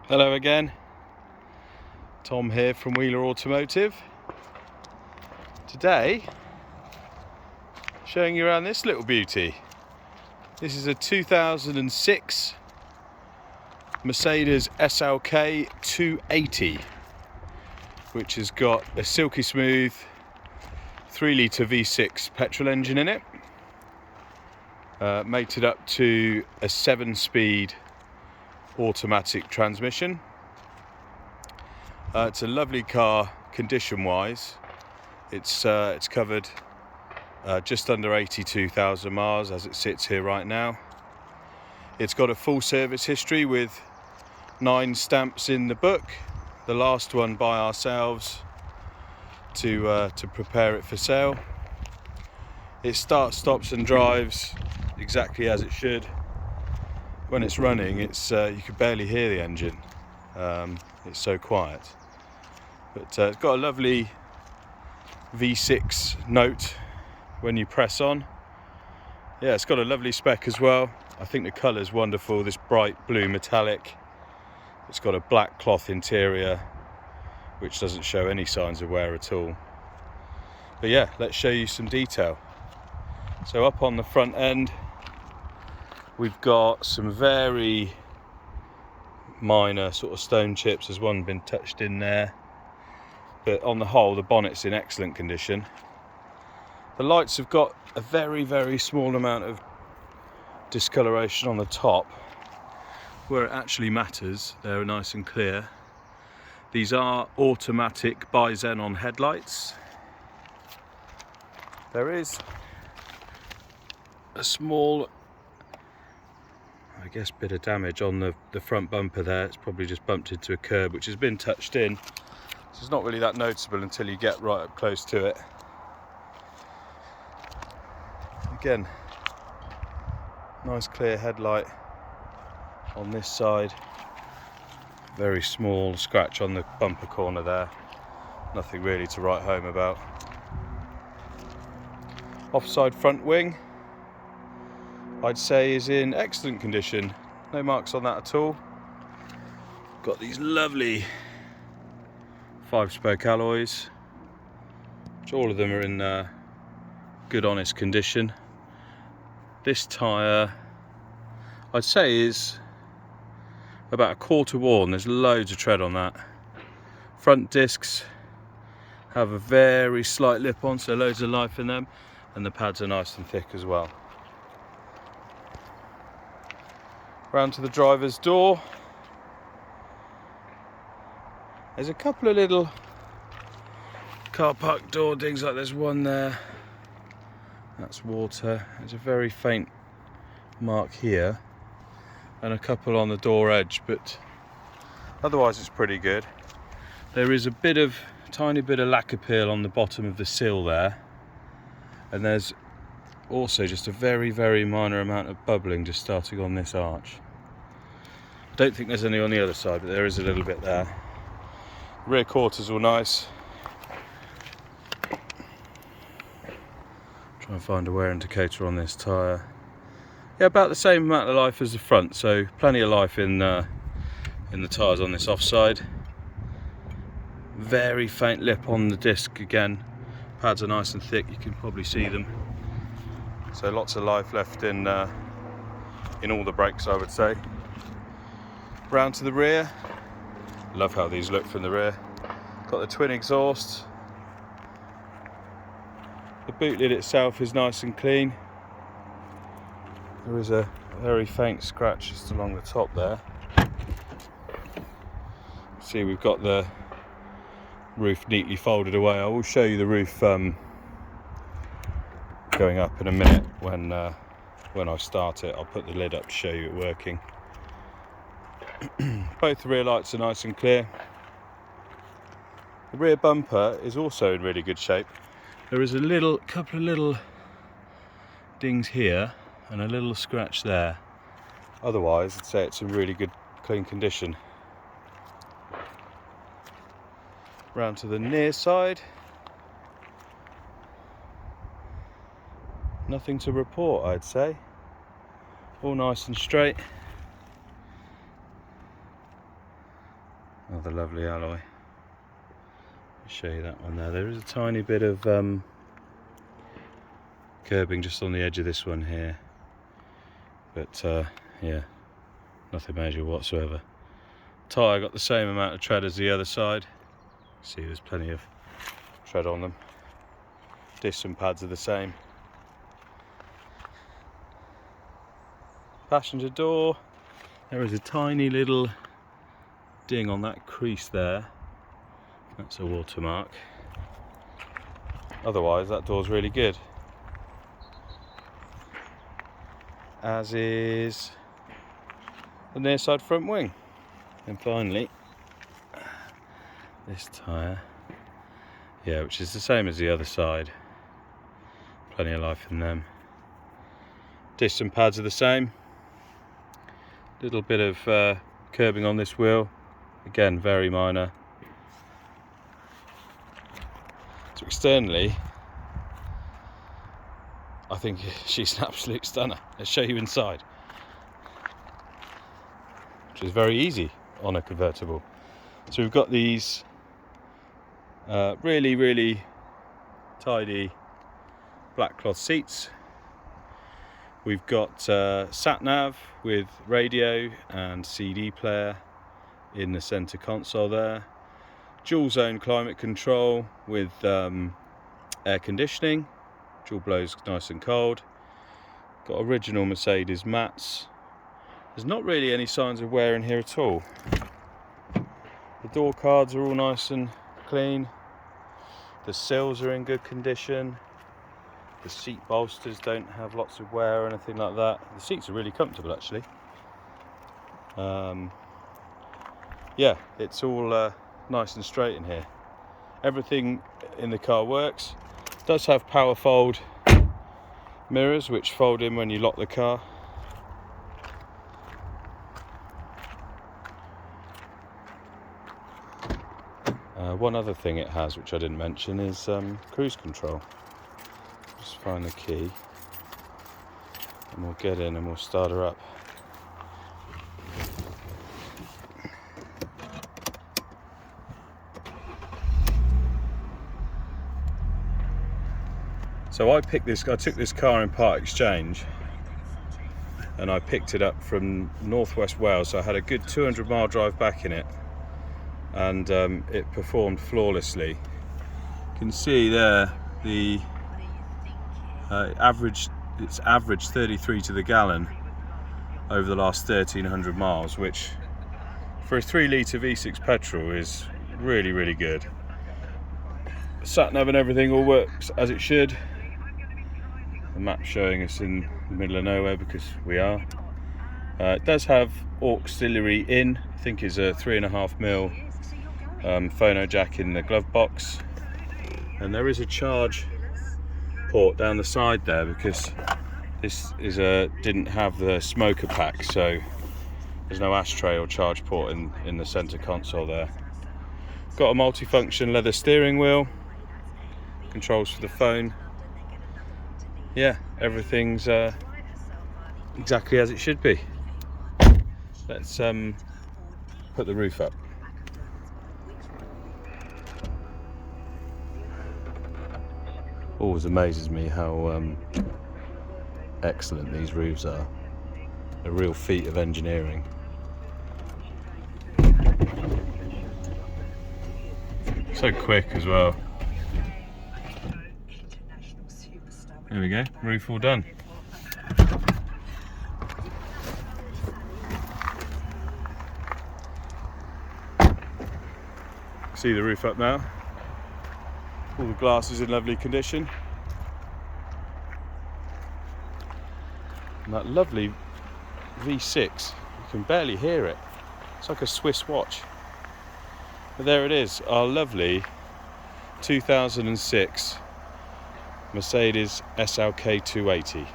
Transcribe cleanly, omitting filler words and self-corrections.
Hello again, Tom here from Wheeler Automotive. Today, showing you around this little beauty. This is a 2006 Mercedes SLK 280, which has got a silky smooth 3-litre V6 petrol engine in it, mated up to a 7-speed automatic transmission. It's a lovely car condition wise. It's covered just under 82,000 miles as it sits here right now. It's got a full service history with 9 stamps in the book, the last one by ourselves to prepare it for sale. It starts, stops and drives exactly as it should. When it's running, you can barely hear the engine. It's so quiet. But it's got a lovely V6 note when you press on. Yeah, it's got a lovely spec as well. I think the colour's wonderful, this bright blue metallic. It's got a black cloth interior, which doesn't show any signs of wear at all. But yeah, let's show you some detail. So up on the front end, we've got some very minor sort of stone chips. There's one been touched in there, but on the whole the bonnet's in excellent condition. The lights have got a very small amount of discoloration on the top where it actually matters. They're nice and clear. These are automatic bi-xenon headlights. There is a small, I guess, bit of damage on the front bumper there. It's probably just bumped into a curb which has been touched in, so it's not really that noticeable until you get right up close to it. Again, nice clear headlight on this side. Very small scratch on the bumper corner there. Nothing really to write home about. Offside front wing, I'd say, is in excellent condition. No marks on that at all. Got these lovely 5-spoke alloys, which all of them are in good, honest condition. This tyre, I'd say, is about a quarter worn. There's loads of tread on that. Front discs have a very slight lip on, so loads of life in them, and the pads are nice and thick as well. Round to the driver's door. There's a couple of little car park door dings, like there's one there. That's water. There's a very faint mark here and a couple on the door edge, but otherwise it's pretty good. There is a tiny bit of lacquer peel on the bottom of the sill there, and there's also just a very minor amount of bubbling just starting on this arch. I don't think there's any on the other side, but there is a little bit there. Rear quarters all nice. Try and find a wear indicator on this tyre. Yeah, about the same amount of life as the front, so plenty of life in the tyres on this offside. Very faint lip on the disc again. Pads are nice and thick, you can probably see them. So lots of life left in all the brakes, I would say. Round to the rear. Love how these look from the rear. Got the twin exhausts. The boot lid itself is nice and clean. There is a very faint scratch just along the top there. See, we've got the roof neatly folded away. I will show you the roof going up in a minute when I start it. I'll put the lid up to show you it working. Both the rear lights are nice and clear. The rear bumper is also in really good shape. There is a couple of little dings here and a little scratch there. Otherwise, I'd say it's in really good, clean condition. Round to the near side. Nothing to report, I'd say. All nice and straight. Another lovely alloy. I'll show you that one there. There is a tiny bit of curbing just on the edge of this one here, but yeah, nothing major whatsoever. Tyre got the same amount of tread as the other side. See, there's plenty of tread on them. Discs and pads are the same. Passenger door, there is a tiny little ding on that crease there. That's a watermark. Otherwise, that door's really good. As is the near side front wing. And finally, this tyre, yeah, which is the same as the other side. Plenty of life in them. Discs and pads are the same. Little bit of curbing on this wheel, again very minor. So externally, I think she's an absolute stunner. Let's show you inside, which is very easy on a convertible. So we've got these really tidy black cloth seats. We've got sat nav with radio and CD player in the centre console there. Dual zone climate control with air conditioning. Dual blows nice and cold. Got original Mercedes mats. There's not really any signs of wear in here at all. The door cards are all nice and clean. The sills are in good condition. The seat bolsters don't have lots of wear or anything like that. The seats are really comfortable actually. Yeah, it's all nice and straight in here. Everything in the car works. It does have power fold mirrors which fold in when you lock the car. One other thing it has which I didn't mention is cruise control. Just find the key and we'll get in and we'll start her up. So I took this car in part exchange and I picked it up from northwest Wales, so I had a good 200-mile drive back in it, and it performed flawlessly. You can see there the it's averaged 33 to the gallon over the last 1,300 miles, which for a 3-litre V6 petrol is really good. Sat nav and everything all works as it should. The map showing us in the middle of nowhere because we are. It does have auxiliary in, I think is a 3.5mm phono jack in the glove box, and there is a charge port down the side there because this is didn't have the smoker pack, so there's no ashtray or charge port in the center console there. Got a multifunction leather steering wheel, controls for the phone. Yeah, everything's exactly as it should be. Let's put the roof up. Always amazes me how excellent these roofs are. A real feat of engineering. So quick as well. There we go, roof all done. See the roof up now. All the glass is in lovely condition. And that lovely V6, you can barely hear it. It's like a Swiss watch. But there it is, our lovely 2006 Mercedes SLK 280.